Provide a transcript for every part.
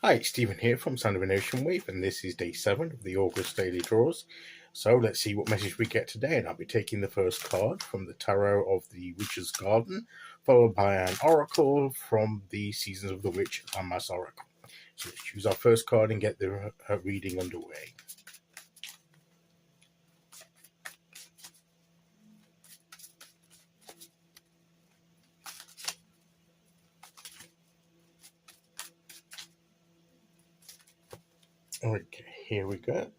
Hi, it's Stephen here from Sound of an Ocean Wave, and this is day 7 of the August Daily Draws. So let's see what message we get today, and I'll be taking the first card from the Tarot of the Witch's Garden, followed by an oracle from the Seasons of the Witch Lammas oracle. So let's choose our first card and get her reading underway. Okay, here we go.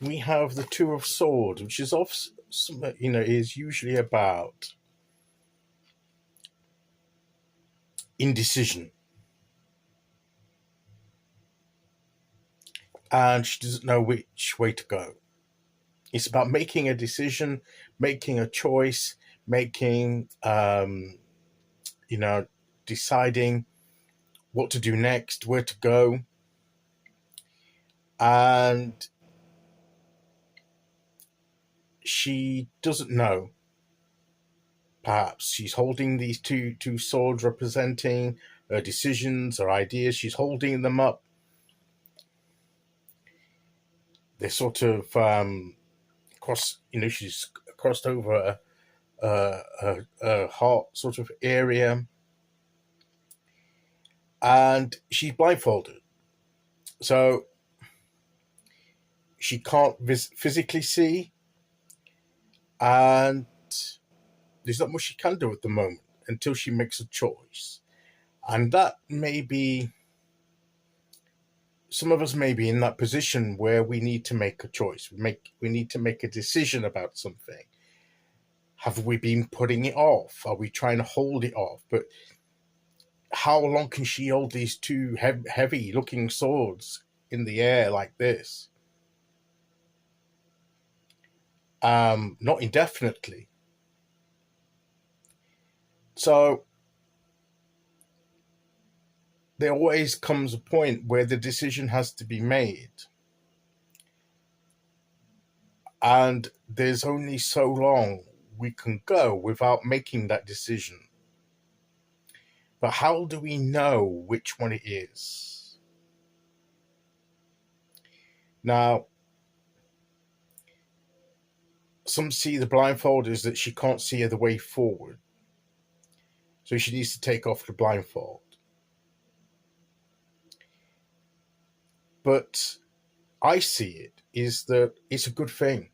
We have the Two of Swords, which is is usually about indecision. And she doesn't know which way to go. It's about making a decision, making a choice, deciding what to do next, where to go. And she doesn't know. Perhaps she's holding these two swords representing her decisions, her ideas. She's holding them up. They're sort of she's crossed over a heart sort of area. And she's blindfolded. So she can't physically see. And there's not much she can do at the moment until she makes a choice. And that may be, some of us may be in that position where we need to make a choice. We need to make a decision about something. Have we been putting it off? Are we trying to hold it off? But how long can she hold these two heavy-looking swords in the air like this? Not indefinitely. So there always comes a point where the decision has to be made. And there's only so long we can go without making that decision. But how do we know which one it is? Now, some see the blindfold as that she can't see the way forward. So she needs to take off the blindfold. But I see it is that it's a good thing.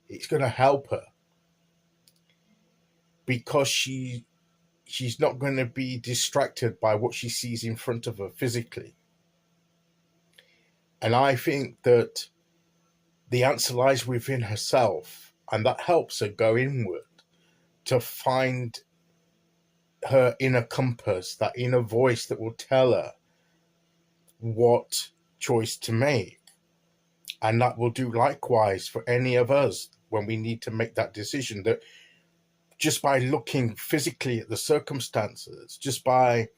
It's going to help her. Because she's not going to be distracted by what she sees in front of her physically. And I think that the answer lies within herself, and that helps her go inward to find her inner compass, that inner voice that will tell her what choice to make. And that will do likewise for any of us when we need to make that decision, that just by looking physically at the circumstances, just by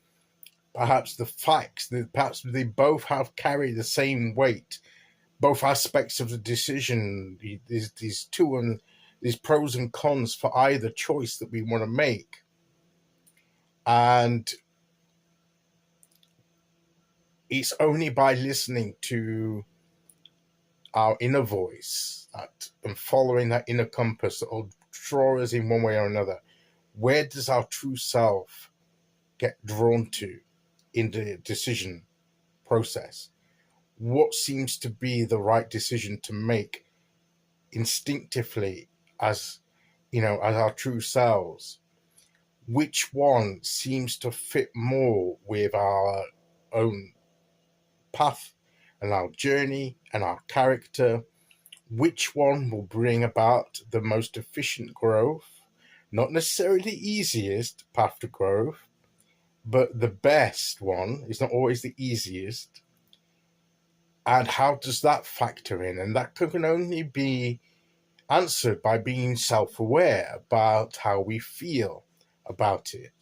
perhaps the facts, that perhaps they both carry the same weight, both aspects of the decision, these pros and cons for either choice that we want to make. And it's only by listening to our inner voice and following that inner compass that will draw us in one way or another. Where does our true self get drawn to in the decision process? What seems to be the right decision to make instinctively as our true selves? Which one seems to fit more with our own path and our journey and our character? Which one will bring about the most efficient growth? Not necessarily the easiest path to growth, but the best one is not always the easiest. And how does that factor in? And that can only be answered by being self-aware about how we feel about it.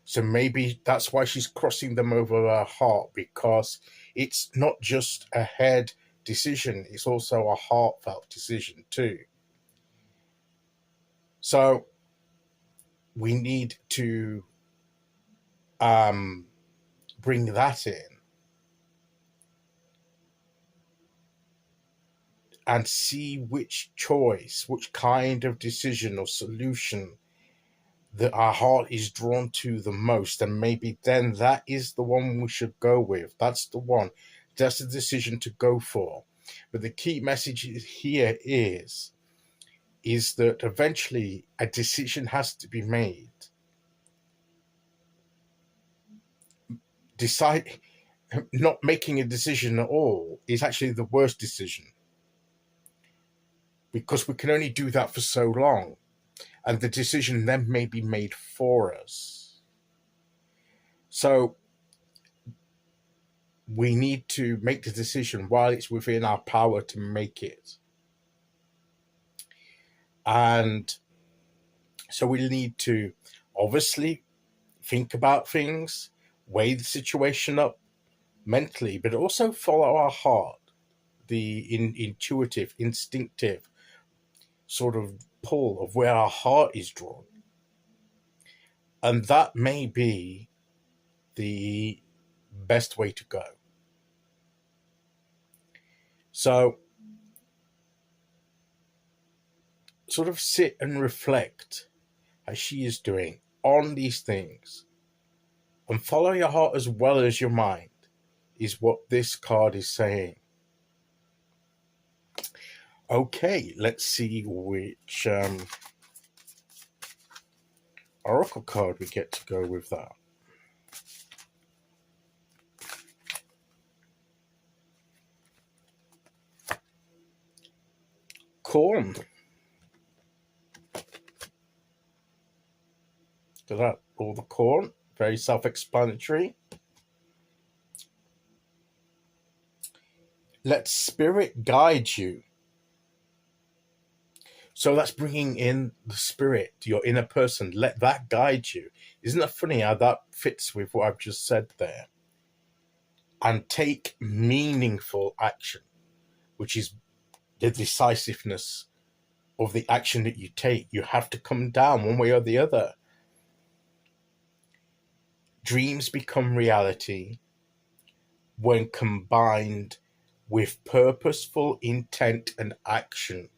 So maybe that's why she's crossing them over her heart, because it's not just a head decision, it's also a heartfelt decision too. So we need to bring that in and see which choice, which kind of decision or solution that our heart is drawn to the most, and maybe then that is the one we should go with. That's the one. That's the decision to go for. But the key message here is that eventually a decision has to be made. Not making a decision at all is actually the worst decision, because we can only do that for so long, and the decision then may be made for us. So we need to make the decision while it's within our power to make it. And so we need to obviously think about things, weigh the situation up mentally, but also follow our heart, the intuitive, instinctive sort of pull of where our heart is drawn. And that may be the best way to go. So sort of sit and reflect, as she is doing, on these things, and follow your heart as well as your mind, is what this card is saying. Okay, let's see which oracle card we get to go with that. Corn. Look at that, all the corn, very self-explanatory. Let spirit guide you. So that's bringing in the spirit, your inner person. Let that guide you. Isn't that funny how that fits with what I've just said there? And take meaningful action, which is the decisiveness of the action that you take. You have to come down one way or the other. Dreams become reality when combined with purposeful intent and action.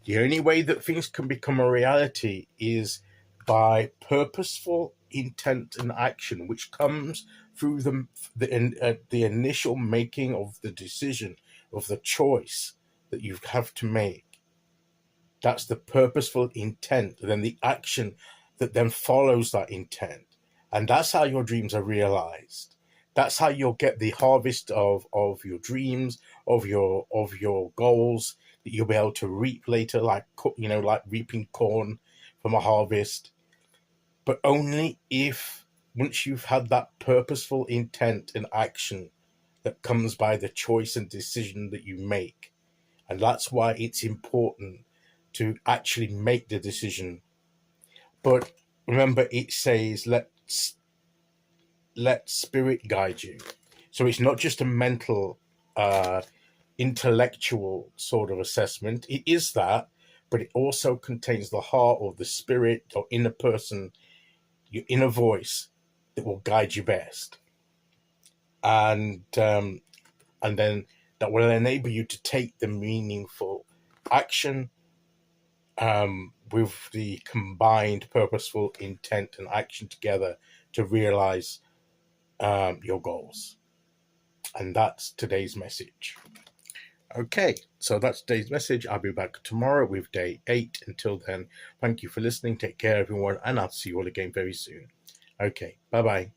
The only way that things can become a reality is by purposeful intent and action, which comes through the initial making of the decision, of the choice that you have to make. That's the purposeful intent, and then the action that then follows that intent. And that's how your dreams are realized. That's how you'll get the harvest of your dreams, of your goals, that you'll be able to reap later, like reaping corn from a harvest. But only if, once you've had that purposeful intent and action that comes by the choice and decision that you make. And that's why it's important to actually make the decision. But remember, it says, let spirit guide you. So it's not just a mental, intellectual sort of assessment. It is that, but it also contains the heart or the spirit or inner person, your inner voice that will guide you best. And then that will enable you to take the meaningful action with the combined purposeful intent and action together to realize your goals. And that's today's message. Okay, so that's today's message. I'll be back tomorrow with day 8. Until then, thank you for listening. Take care, everyone, and I'll see you all again very soon. Okay, bye-bye.